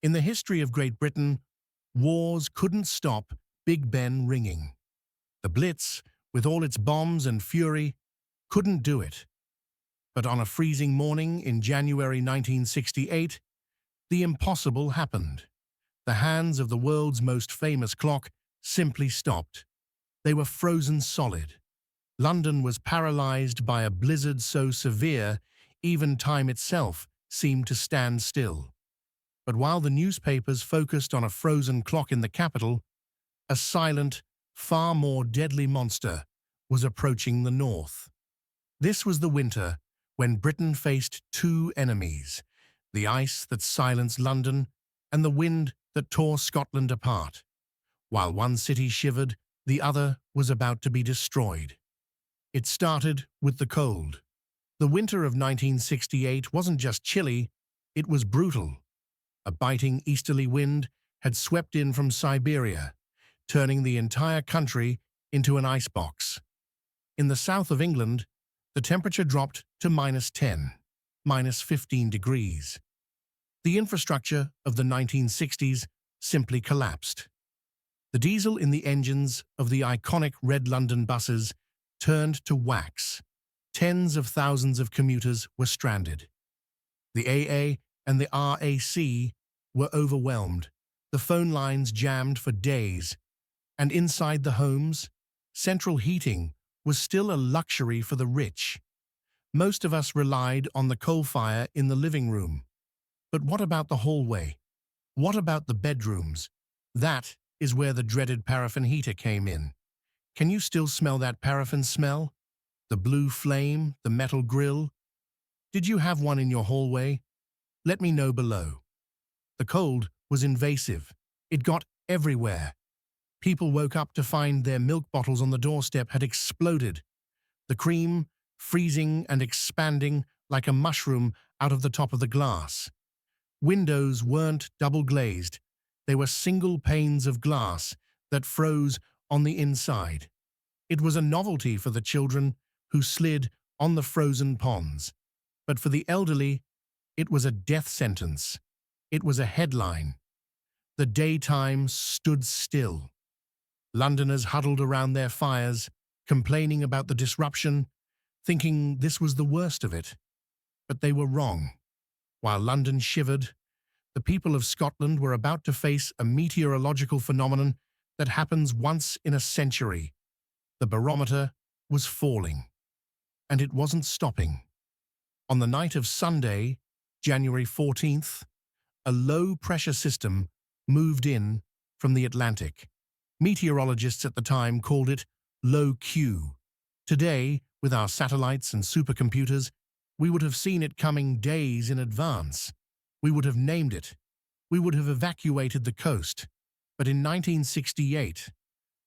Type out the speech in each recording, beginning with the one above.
In the history of Great Britain, wars couldn't stop Big Ben ringing. The Blitz, with all its bombs and fury, couldn't do it. But on a freezing morning in January 1968, the impossible happened. The hands of the world's most famous clock simply stopped. They were frozen solid. London was paralyzed by a blizzard so severe, even time itself seemed to stand still. But while the newspapers focused on a frozen clock in the capital, a silent, far more deadly monster was approaching the north. This was the winter when Britain faced two enemies, the ice that silenced London and the wind that tore Scotland apart. While one city shivered, the other was about to be destroyed. It started with the cold. The winter of 1968 wasn't just chilly, it was brutal. A biting easterly wind had swept in from Siberia, turning the entire country into an icebox. In the south of England, the temperature dropped to -10, -15 degrees. The infrastructure of the 1960s simply collapsed. The diesel in the engines of the iconic Red London buses turned to wax. Tens of thousands of commuters were stranded. The AA and the RAC were overwhelmed, the phone lines jammed for days, and inside the homes, central heating was still a luxury for the rich. Most of us relied on the coal fire in the living room. But what about the hallway? What about the bedrooms? That is where the dreaded paraffin heater came in. Can you still smell that paraffin smell? The blue flame, the metal grill? Did you have one in your hallway? Let me know below. The cold was invasive. It got everywhere. People woke up to find their milk bottles on the doorstep had exploded. The cream freezing and expanding like a mushroom out of the top of the glass. Windows weren't double-glazed. They were single panes of glass that froze on the inside. It was a novelty for the children who slid on the frozen ponds. But for the elderly, it was a death sentence. It was a headline. The daytime stood still. Londoners huddled around their fires, complaining about the disruption, thinking this was the worst of it. But they were wrong. While London shivered, the people of Scotland were about to face a meteorological phenomenon that happens once in a century. The barometer was falling, and it wasn't stopping. On the night of Sunday, January 14th, a low-pressure system moved in from the Atlantic. Meteorologists at the time called it low Q. Today, with our satellites and supercomputers, we would have seen it coming days in advance. We would have named it. We would have evacuated the coast. But in 1968,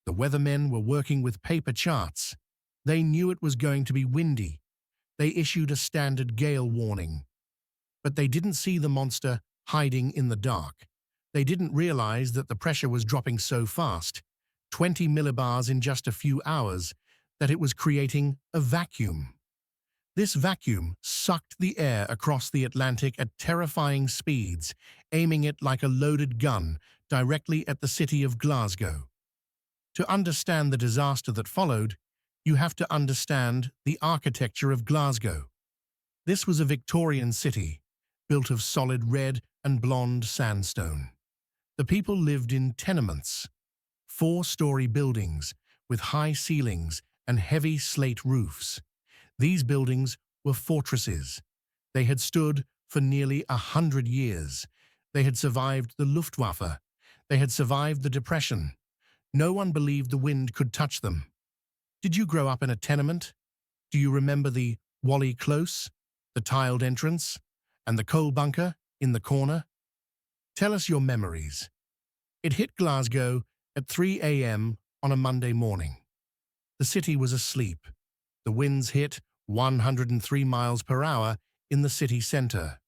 the weathermen were working with paper charts. They knew it was going to be windy. They issued a standard gale warning. But they didn't see the monster hiding in the dark. They didn't realize that the pressure was dropping so fast, 20 millibars in just a few hours, that it was creating a vacuum. This vacuum sucked the air across the Atlantic at terrifying speeds, aiming it like a loaded gun directly at the city of Glasgow. To understand the disaster that followed, you have to understand the architecture of Glasgow. This was a Victorian city, built of solid red and blonde sandstone. The people lived in tenements, 4-story buildings with high ceilings and heavy slate roofs. These buildings were fortresses. They had stood for nearly 100 years. They had survived the Luftwaffe. They had survived the Depression. No one believed the wind could touch them. Did you grow up in a tenement? Do you remember the Wally Close, the tiled entrance, and the coal bunker in the corner? Tell us your memories. It hit Glasgow at 3 a.m. on a Monday morning. The city was asleep. The winds hit 103 miles per hour in the city center.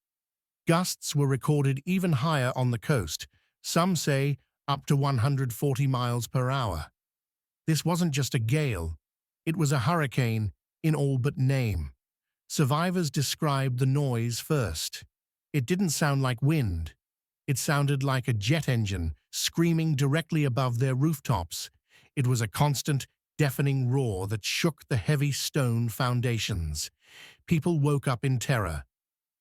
Gusts were recorded even higher on the coast, some say up to 140 miles per hour. This wasn't just a gale, it was a hurricane in all but name. Survivors described the noise first. It didn't sound like wind. It sounded like a jet engine screaming directly above their rooftops. It was a constant, deafening roar that shook the heavy stone foundations. People woke up in terror,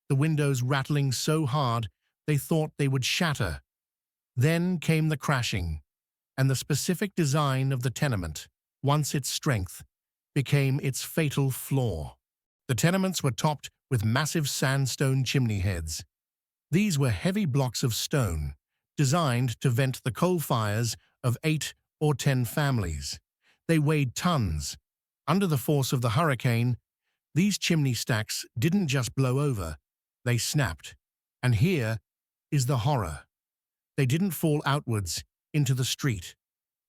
the windows rattling so hard they thought they would shatter. Then came the crashing, and the specific design of the tenement, once its strength, became its fatal flaw. The tenements were topped with massive sandstone chimney heads. These were heavy blocks of stone, designed to vent the coal fires of 8 or 10 families. They weighed tons. Under the force of the hurricane, these chimney stacks didn't just blow over, they snapped. And here is the horror. They didn't fall outwards into the street.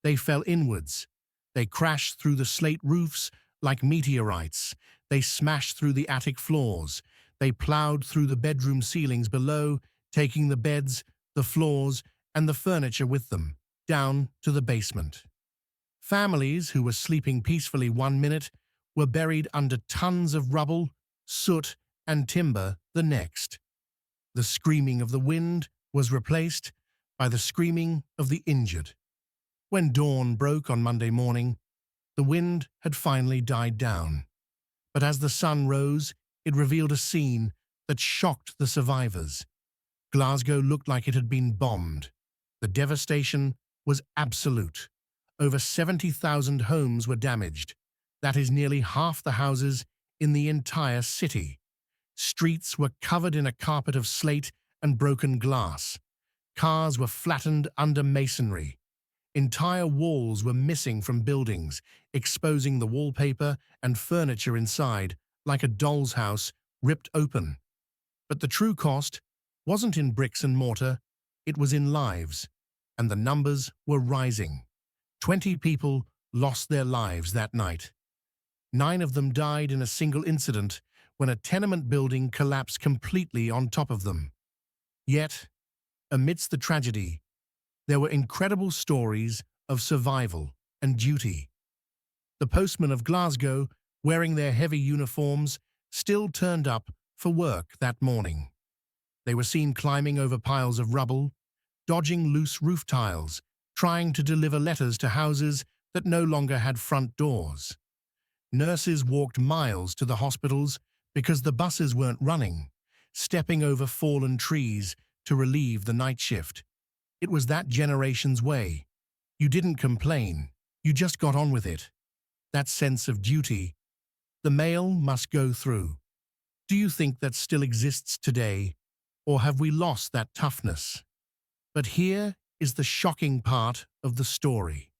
They fell inwards. They crashed through the slate roofs like meteorites. They smashed through the attic floors. They plowed through the bedroom ceilings below, taking the beds, the floors, and the furniture with them, down to the basement. Families who were sleeping peacefully one minute were buried under tons of rubble, soot, and timber the next. The screaming of the wind was replaced by the screaming of the injured. When dawn broke on Monday morning, the wind had finally died down. But as the sun rose, it revealed a scene that shocked the survivors. Glasgow looked like it had been bombed. The devastation was absolute. Over 70,000 homes were damaged. That is nearly half the houses in the entire city. Streets were covered in a carpet of slate and broken glass. Cars were flattened under masonry. Entire walls were missing from buildings, exposing the wallpaper and furniture inside, like a doll's house ripped open. But the true cost wasn't in bricks and mortar, it was in lives, and the numbers were rising. 20 people lost their lives that night. 9 of them died in a single incident when a tenement building collapsed completely on top of them. Yet, amidst the tragedy, there were incredible stories of survival and duty. The postmen of Glasgow, wearing their heavy uniforms, still turned up for work that morning. They were seen climbing over piles of rubble, dodging loose roof tiles, trying to deliver letters to houses that no longer had front doors. Nurses walked miles to the hospitals because the buses weren't running, stepping over fallen trees to relieve the night shift. It was that generation's way. You didn't complain, you just got on with it. That sense of duty, the mail must go through. Do you think that still exists today, or have we lost that toughness? But here is the shocking part of the story,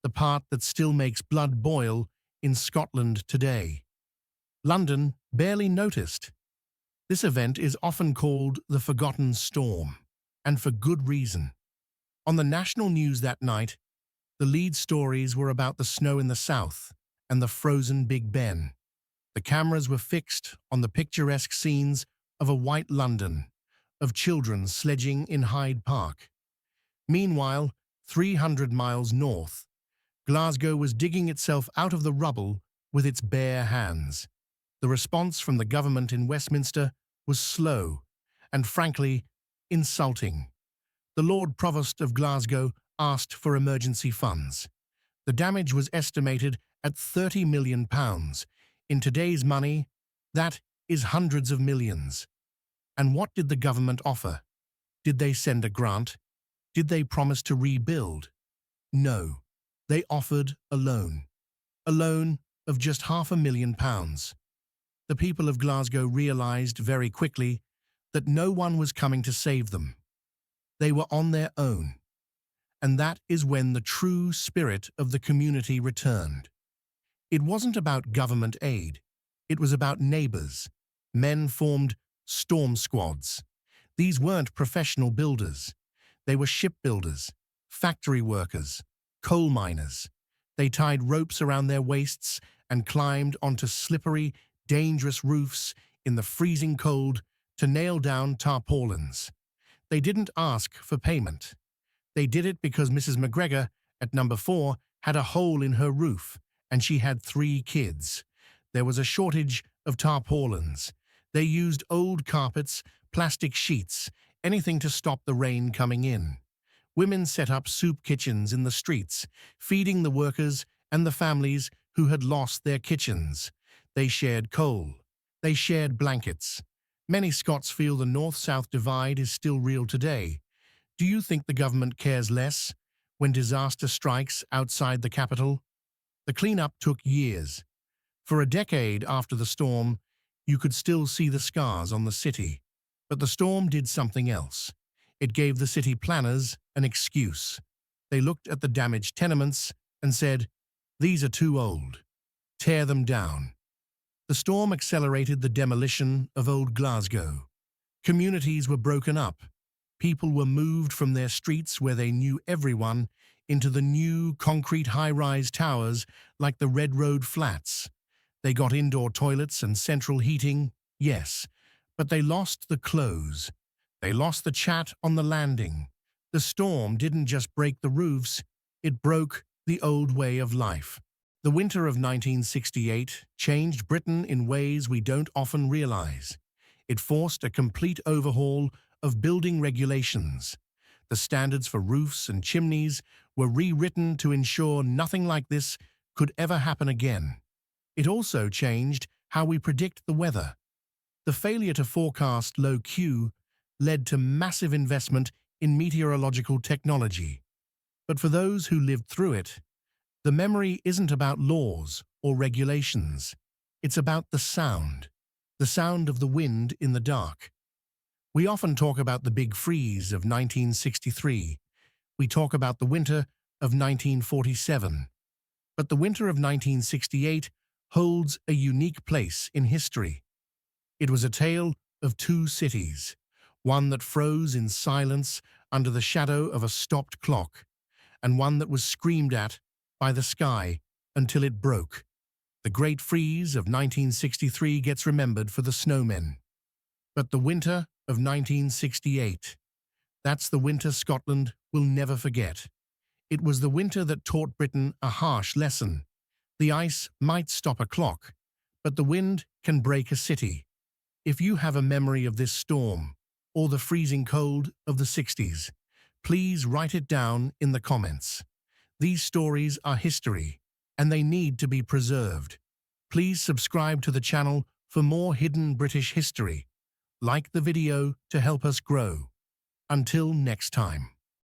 the part that still makes blood boil in Scotland today. London barely noticed. This event is often called the Forgotten Storm, and for good reason. On the national news that night, the lead stories were about the snow in the south and the frozen Big Ben. The cameras were fixed on the picturesque scenes of a white London, of children sledging in Hyde Park. Meanwhile, 300 miles north, Glasgow was digging itself out of the rubble with its bare hands. The response from the government in Westminster was slow and, frankly, insulting. The Lord Provost of Glasgow asked for emergency funds. The damage was estimated at £30 million. In today's money, that is hundreds of millions. And what did the government offer? Did they send a grant? Did they promise to rebuild? No, they offered a loan of just £500,000. The people of Glasgow realized very quickly that no one was coming to save them. They were on their own. And that is when the true spirit of the community returned. It wasn't about government aid. It was about neighbors. Men formed storm squads. These weren't professional builders. They were shipbuilders, factory workers, coal miners. They tied ropes around their waists and climbed onto slippery, dangerous roofs in the freezing cold to nail down tarpaulins. They didn't ask for payment. They did it because Mrs. McGregor at number 4 had a hole in her roof, and she had 3 kids. There was a shortage of tarpaulins. They used old carpets, plastic sheets, anything to stop the rain coming in. Women set up soup kitchens in the streets, feeding the workers and the families who had lost their kitchens. They shared coal. They shared blankets. Many Scots feel the North-South divide is still real today. Do you think the government cares less when disaster strikes outside the capital? The cleanup took years. For a decade after the storm, you could still see the scars on the city. But the storm did something else. It gave the city planners an excuse. They looked at the damaged tenements and said, "These are too old. Tear them down." The storm accelerated the demolition of old Glasgow. Communities were broken up. People were moved from their streets where they knew everyone into the new concrete high-rise towers like the Red Road flats. They got indoor toilets and central heating, yes, but they lost the clothes. They lost the chat on the landing. The storm didn't just break the roofs, it broke the old way of life. The winter of 1968 changed Britain in ways we don't often realize. It forced a complete overhaul of building regulations. The standards for roofs and chimneys were rewritten to ensure nothing like this could ever happen again. It also changed how we predict the weather. The failure to forecast low Q led to massive investment in meteorological technology. But for those who lived through it, the memory isn't about laws or regulations. It's about the sound of the wind in the dark. We often talk about the big freeze of 1963. We talk about the winter of 1947. But the winter of 1968 holds a unique place in history. It was a tale of two cities, one that froze in silence under the shadow of a stopped clock, and one that was screamed at by the sky until it broke. The Great Freeze of 1963 gets remembered for the snowmen. But the winter of 1968, that's the winter Scotland will never forget. It was the winter that taught Britain a harsh lesson. The ice might stop a clock, but the wind can break a city. If you have a memory of this storm, or the freezing cold of the 60s, please write it down in the comments. These stories are history, and they need to be preserved. Please subscribe to the channel for more hidden British history. Like the video to help us grow. Until next time.